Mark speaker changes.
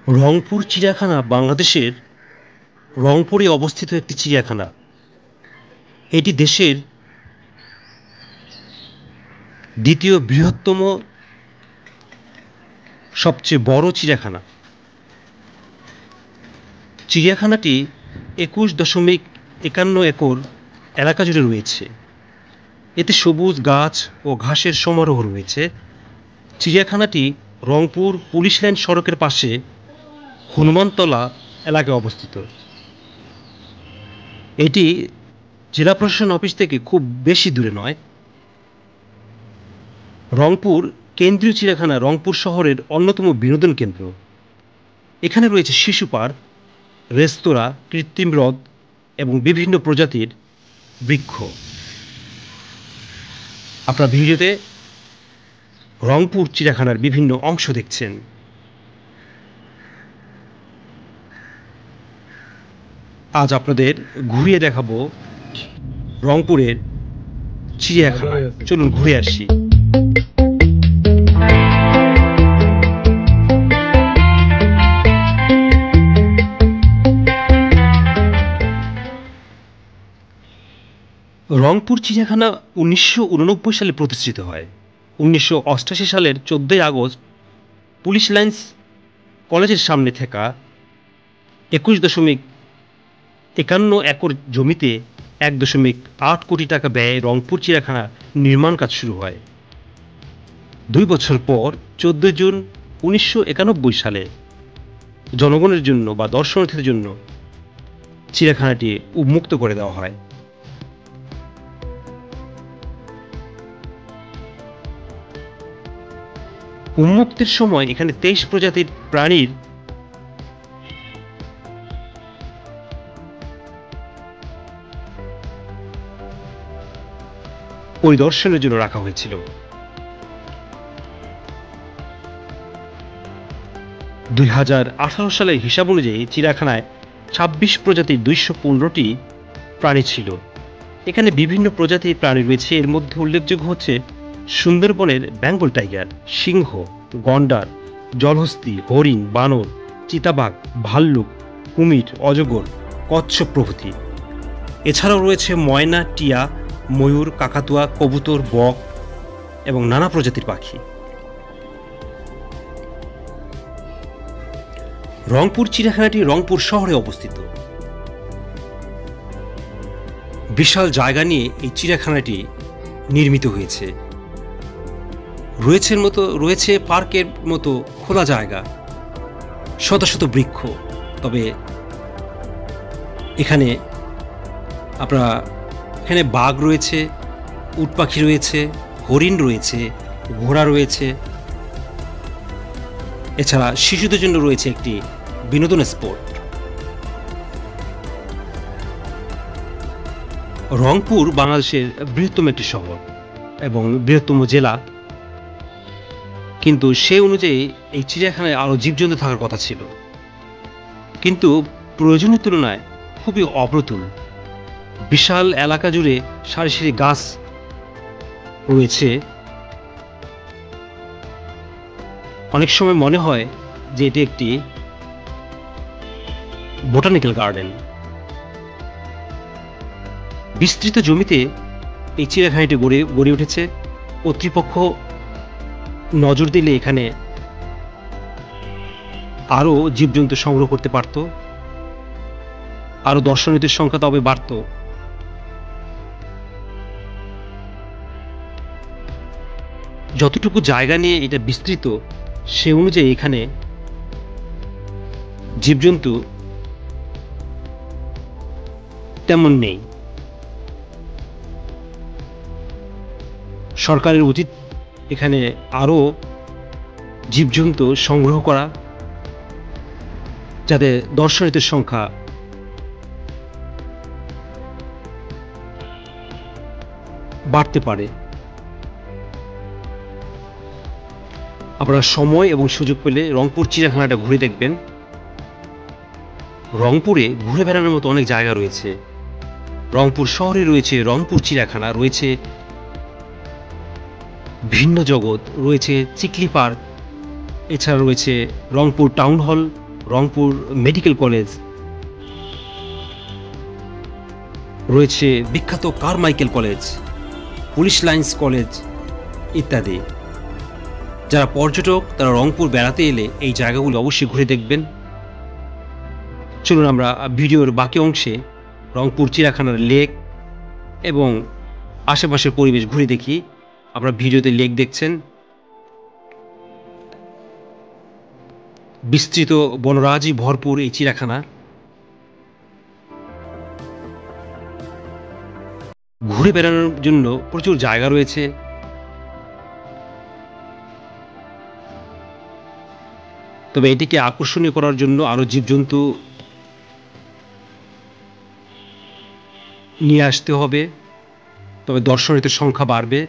Speaker 1: রংপুর চিড়িয়াখানা বাংলাদেশের রংপুরে অবস্থিত একটি চিড়িয়াখানা। এটি দেশের দ্বিতীয় বৃহত্তম সবচেয়ে বড় চিড়িয়াখানা। চিড়িয়াখানাটি 21.51 একর এলাকা জুড়ে রয়েছে। এতে সবুজ গাছ ও ঘাসের সমারোহ রয়েছে। চিড়িয়াখানাটি রংপুর পুলিশ লাইন সড়কের পাশে হনুমানতলা এলাকায় অবস্থিত। এটি জেলা প্রশাসন অফিস থেকে খুব বেশি দূরে নয়। রংপুর কেন্দ্রীয় চিড়িয়াখানা রংপুর শহরের অন্যতম বিনোদন কেন্দ্র। এখানে রয়েছে শিশু পার্ক, রেস্তোরাঁ, কৃত্রিম হ্রদ এবং বিভিন্ন প্রজাতির বৃক্ষ। আপনারা ভিডিওতে রংপুর চিড়িয়াখানার বিভিন্ন অংশ দেখছেন। আজ আপনাদের ঘুরিয়ে দেখাবো রংপুরের চিড়িয়াখানা। চলুন ঘুরে আসি। রংপুর চিড়িয়াখানা 1989 সালে প্রতিষ্ঠিত হয়। 1988 সালের 14 আগস্ট পুলিশ লাইন্স কলেজের সামনে থাকা 21.51 একর জমিতে 1.8 কোটি টাকা ব্যয়ে রংপুর চিড়িয়াখানা নির্মাণ কাজ শুরু হয়। 2 বছর পর 14 জুন 1991 সালে জনগণের জন্য বা দর্শনার্থীদের জন্য চিড়িয়াখানাটি উন্মুক্ত করে দেওয়া হয়। উন্মুক্তের সময় এখানে 23 প্রজাতির প্রাণীর পরিদর্শনের জন্য রাখা হয়েছিল। 2018 সালের হিসাব অনুযায়ী চিড়িয়াখানায় 26 প্রজাতির 215টি প্রাণী ছিল। এখানে বিভিন্ন প্রজাতির প্রাণী রয়েছে। এর মধ্যে উল্লেখযোগ্য হচ্ছে সুন্দরবনের বেঙ্গল টাইগার, সিংহ, গন্ডার, জলহস্তী, হরিণ, বানর, চিতাবাঘ, ভাল্লুক, কুমির, অজগর, কচ্ছপ প্রভৃতি। এছাড়াও রয়েছে ময়না, টিয়া, ময়ূর, কাকাতুয়া, কবুতর, বক এবং নানা প্রজাতির পাখি। রংপুর চিড়িয়াখানাটি রংপুর শহরে অবস্থিত। বিশাল জায়গা নিয়ে এই চিড়িয়াখানাটি নির্মিত হয়েছে। রয়েছে পার্কের মতো খোলা জায়গা, শত শত বৃক্ষ। তবে এখানে বাঘ রয়েছে, উট পাখি রয়েছে, হরিণ রয়েছে, ঘোড়া রয়েছে। এছাড়া শিশুদের জন্য রয়েছে একটি বিনোদন স্পট। রংপুর বাংলাদেশের বৃহত্তম একটি শহর এবং বৃহত্তম জেলা, কিন্তু সে অনুযায়ী এই চিড়িয়াখানায় আরও জীবজন্তু থাকার কথা ছিল, কিন্তু প্রয়োজনের তুলনায় খুবই অপ্রতুল। বিশাল এলাকা জুড়ে সারি সারি গাছ রয়েছে। অনেক সময় মনে হয় যে এটি একটি বোটানিক্যাল গার্ডেন। বিস্তৃত জমিতে এই চিড়িয়াখানাটি গড়ে উঠেছে। কর্তৃপক্ষ নজর দিলে এখানে আরও জীবজন্তু সংগ্রহ করতে পারত, আরও দর্শনার্থীর সংখ্যা তবে বাড়ত। যতটুকু জায়গা নিয়ে এটা বিস্তৃত সে অনুযায়ী এখানে জীবজন্তু তেমন নেই। সরকারের উচিত এখানে আরও জীবজন্তু সংগ্রহ করা, যাতে দর্শনার্থীর সংখ্যা বাড়তে পারে। আপনারা সময় এবং সুযোগ পেলে রংপুর চিড়িয়াখানাটা ঘুরে দেখবেন। রংপুরে ঘুরে বেড়ানোর মতো অনেক জায়গা রয়েছে। রংপুর শহরে রয়েছে রংপুর চিড়িয়াখানা, রয়েছে ভিন্ন জগৎ, রয়েছে চিকলি পার্ক, এছাড়া রয়েছে Rangpur town hall, Rangpur medical college, রয়েছে বিখ্যাত Carmichael college, police lines college ইত্যাদি। যারা পর্যটক তারা রংপুর বেড়াতে এলে এই জায়গাগুলো অবশ্যই ঘুরে দেখবেন। চলুন আমরা ভিডিওর বাকি অংশে রংপুর চিড়িয়াখানার লেক এবং আশেপাশের পরিবেশ ঘুরে দেখি। আপনারা ভিডিওতে লেক দেখছেন, বিস্তৃত বনরাজি ভরপুর এই চিড়িয়াখানা। ঘুরে বেড়ানোর জন্য প্রচুর জায়গা রয়েছে। তবে এটিকে আকর্ষণীয় করার জন্য আরো জীবজন্তু নিয়ে আসতে হবে, তবে দর্শনার্থীর সংখ্যা বাড়বে।